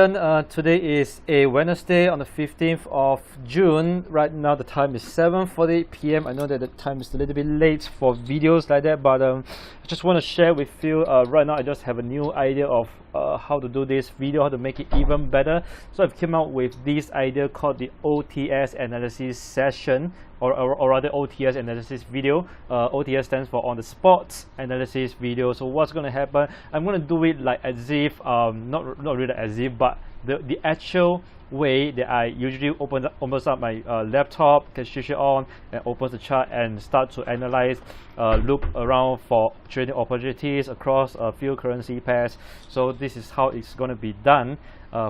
Today is a Wednesday on the 15th of June. Right now the time is 7:48 p.m. I know that the time is a little bit late for videos like that, but I just want to share with you. Right now I just have a new idea of how to do this video, how to make it even better. So I've came out with this idea called the OTS analysis session, or rather OTS analysis video. OTS stands for on the spot analysis video. So what's going to happen, I'm going to do it like as if not really as if, but the actual way that I usually opens up my laptop, can switch it on and opens the chart and start to analyze, look around for trading opportunities across a few currency pairs. So this is how it's going to be done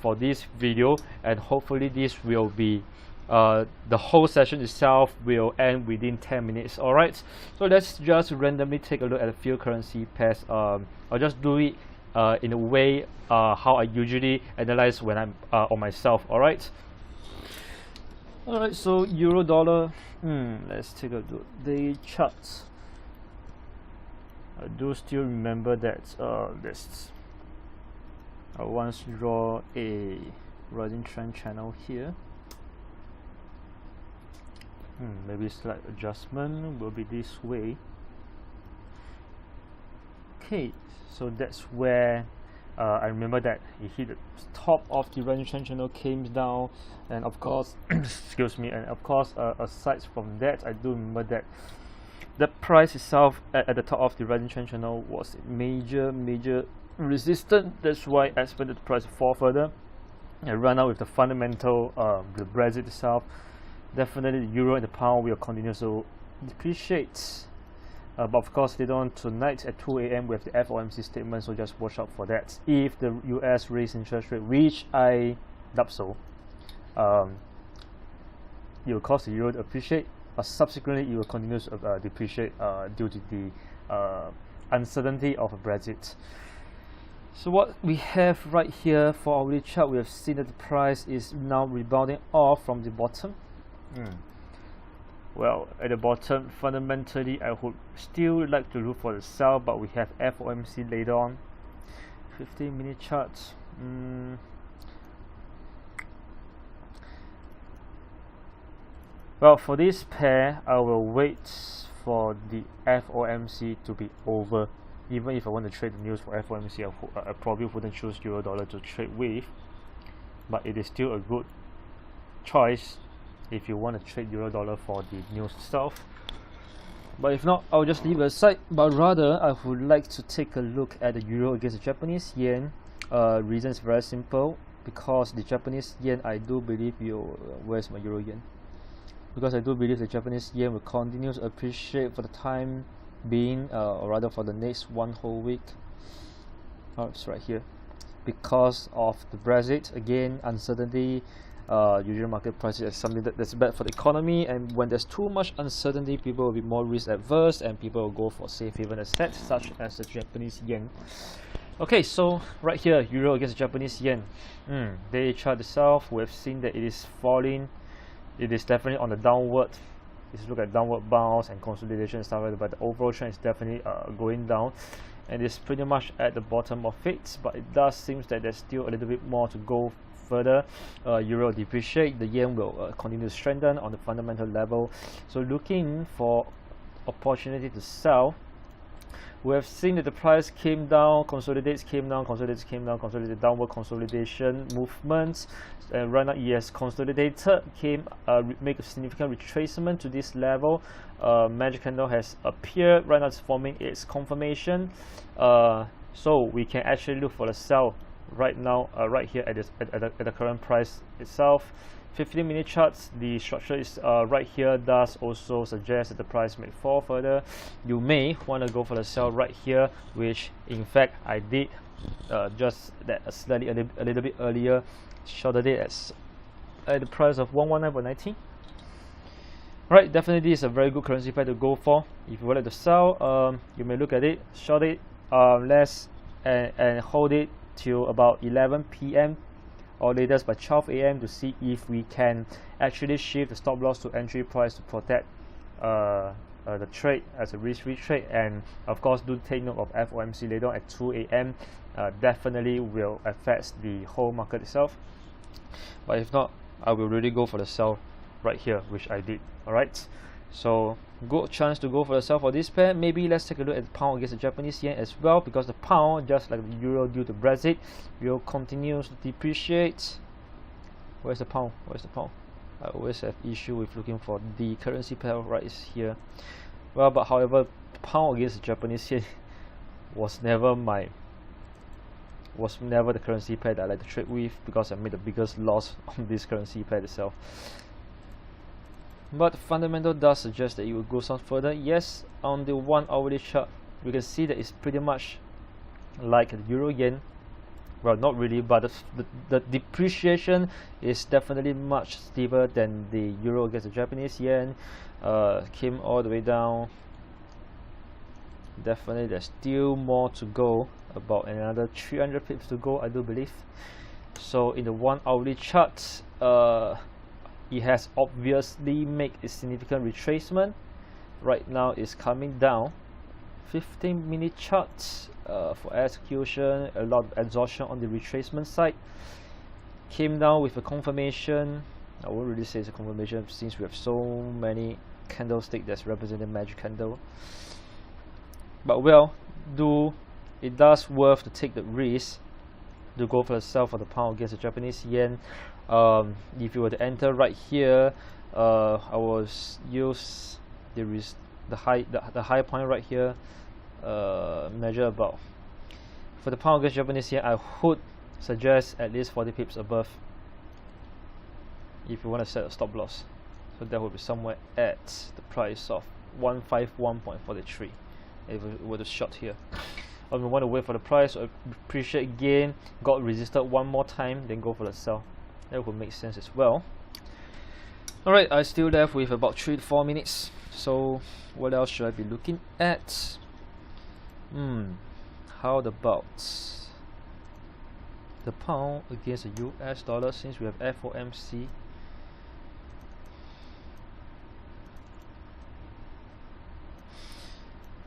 for this video, and hopefully this will be the whole session itself will end within 10 minutes. Alright, so let's just randomly take a look at a few currency pairs. I'll just do it in a way how I usually analyze when I'm on myself. Alright, so euro dollar, let's take a look. The charts, I do still remember that I once draw a rising trend channel here. Maybe slight adjustment will be this way. Okay, so that's where I remember that it hit the top of the rising trend channel, came down, and of course excuse me, and of course aside from that, I do remember that the price itself at the top of the rising trend channel was a major resistance. That's why I expected the price to fall further and run out with the fundamental, the Brexit itself. Definitely the euro and the pound will continue to depreciate, but of course later on tonight at 2 a.m. we have the FOMC statement, so just watch out for that. If the US raise interest rate, which I doubt so, it will cause the euro to appreciate, but subsequently it will continue to depreciate due to the uncertainty of Brexit. So what we have right here for our chart, we have seen that the price is now rebounding off from the bottom. Well, at the bottom, fundamentally I would still like to look for the sell, but we have FOMC later on. 15-minute charts. Well, for this pair, I will wait for the FOMC to be over. Even if I want to trade the news for FOMC, I probably wouldn't choose euro dollar to trade with, but it is still a good choice if you want to trade euro dollar for the news itself. But if not, I'll just leave it aside. But rather, I would like to take a look at the euro against the Japanese yen. Reason is very simple, because the Japanese yen, I do believe where's my euro yen? Because I do believe the Japanese yen will continue to appreciate for the time being, or rather for the next one whole week. It's right here. Because of the Brexit, again, uncertainty. Usual market prices is something that's bad for the economy, and when there's too much uncertainty, people will be more risk adverse and people will go for safe haven assets such as the Japanese yen. Okay, so right here, euro against Japanese yen. Daily chart itself, we've seen that it is falling. It is definitely on the downward. Let's look at downward bounce and consolidation and stuff like that, but the overall trend is definitely going down, and it's pretty much at the bottom of it, but it does seem that there's still a little bit more to go further. Euro depreciate, the yen will continue to strengthen on the fundamental level. So looking for opportunity to sell, we have seen that the price came down, consolidates, came down, consolidates, came down, consolidated, downward consolidation movements, and right now it has consolidated, make a significant retracement to this level. Magic candle has appeared, right now it's forming its confirmation, so we can actually look for the sell right now, right here at the current price itself. 15-minute charts, the structure is right here, does also suggest that the price may fall further. You may want to go for the sell right here, which in fact I did just that a little bit earlier. Shorted it at the price of 119.90. Right, definitely this is a very good currency pair to go for. If you would like to sell, you may look at it, short it less, and hold it till about 11 p.m. or latest by 12 a.m. to see if we can actually shift the stop loss to entry price to protect the trade as a risk-free trade, and of course do take note of FOMC later on at 2 a.m. Definitely will affect the whole market itself. But if not, I will really go for the sell right here, which I did. Alright, so good chance to go for the sell for this pair. Maybe let's take a look at the pound against the Japanese yen as well, because the pound, just like the euro due to Brexit, will continue to depreciate. Where's the pound? Where's the pound? I always have issue with looking for the currency pair right here. Well, but however, pound against the Japanese yen was never the currency pair that I like to trade with, because I made the biggest loss on this currency pair itself. But the fundamental does suggest that it will go some further. Yes, on the 1 hourly chart, we can see that it's pretty much like the euro yen. Well, not really, but the depreciation is definitely much steeper than the euro against the Japanese yen. Came all the way down. Definitely there's still more to go, about another 300 pips to go, I do believe. So in the 1 hourly chart, it has obviously made a significant retracement. Right now it's coming down. 15-minute chart for execution, a lot of exhaustion on the retracement side. Came down with a confirmation. I won't really say it's a confirmation since we have so many candlesticks that's representing magic candle. But well, it does worth to take the risk to go for the sell for the pound against the Japanese yen. If you were to enter right here, I will use the high point right here, measure about. For the pound against Japanese yen, I would suggest at least 40 pips above if you want to set a stop loss. So that would be somewhere at the price of 151.43 if we were to short here. Or if you want to wait for the price to appreciate again, got resisted one more time, then go for the sell. That would make sense as well. Alright, I still left with about 3 to 4 minutes. So what else should I be looking at? How about the pound against the US dollar, since we have FOMC?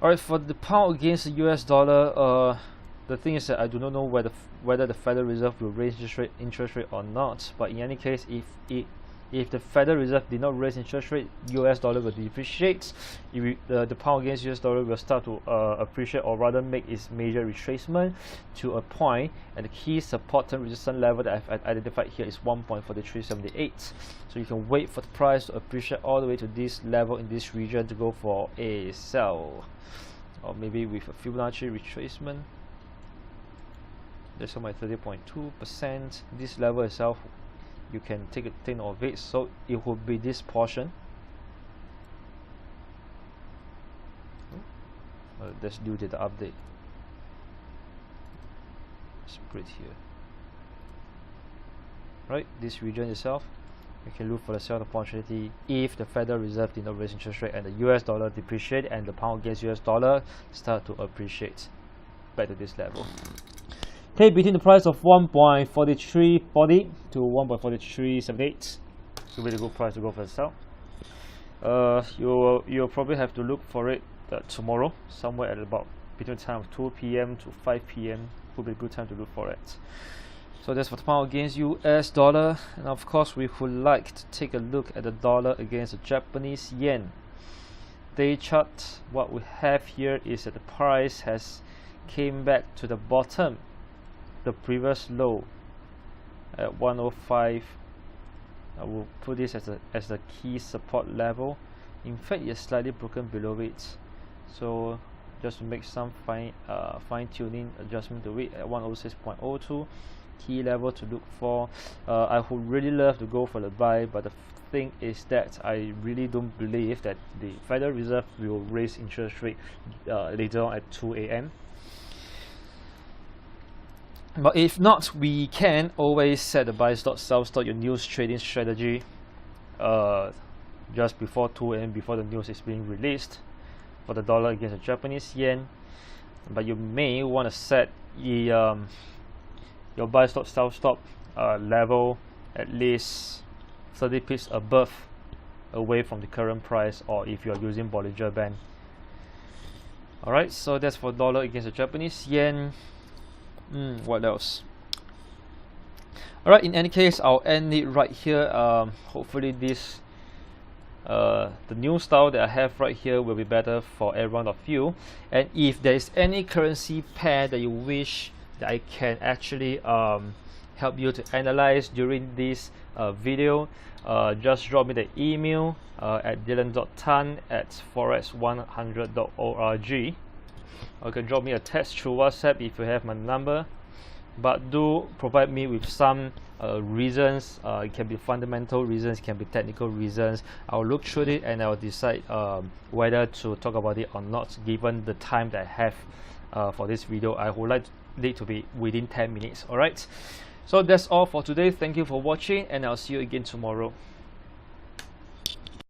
Alright, for the pound against the US dollar, the thing is that I do not know whether the Federal Reserve will raise interest rate or not. But in any case, if the Federal Reserve did not raise interest rate, US dollar will depreciate. The pound against US dollar will start to appreciate, or rather make its major retracement to a point, and the key support and resistance level that I've identified here is 1.4378. So you can wait for the price to appreciate all the way to this level in this region to go for a sell, or maybe with a Fibonacci retracement. That's on my 30.2%. This level itself, you can take note of it. So it would be this portion. That's due to the update. Split here. Right, this region itself, you can look for the sell opportunity if the Federal Reserve did not raise interest rate and the US dollar depreciate and the pound against US dollar start to appreciate back to this level. Okay, between the price of 1.4340 to 1.4378, it's a really good price to go for the sell. You'll probably have to look for it tomorrow, somewhere at about between the time of 2 p.m. to 5 p.m. would be a good time to look for it. So that's for the pound against US dollar, and of course we would like to take a look at the dollar against the Japanese yen. Day chart, what we have here is that the price has came back to the bottom, the previous low at 105. I will put this as the key support level. In fact, it's slightly broken below it, so just to make some fine-tuning adjustment to it at 106.02, key level to look for. I would really love to go for the buy, but the thing is that I really don't believe that the Federal Reserve will raise interest rate later on at 2 a.m. But if not, we can always set the buy stop, sell stop, your news trading strategy just before 2 a.m. before the news is being released for the dollar against the Japanese yen. But you may want to set the your buy stop, sell stop level at least 30 pips above away from the current price, or if you're using Bollinger Band. Alright, so that's for dollar against the Japanese yen. What else? Alright, in any case, I'll end it right here. Hopefully this the new style that I have right here will be better for every one of you. And if there is any currency pair that you wish that I can actually help you to analyze during this video, just drop me the email at dylan.tan@forex100.org, or you can drop me a text through WhatsApp if you have my number. But do provide me with some reasons. It can be fundamental reasons, it can be technical reasons. I'll look through it and I'll decide whether to talk about it or not, given the time that I have for this video. I would like it to be within 10 minutes. Alright, so that's all for today. Thank you for watching, and I'll see you again tomorrow.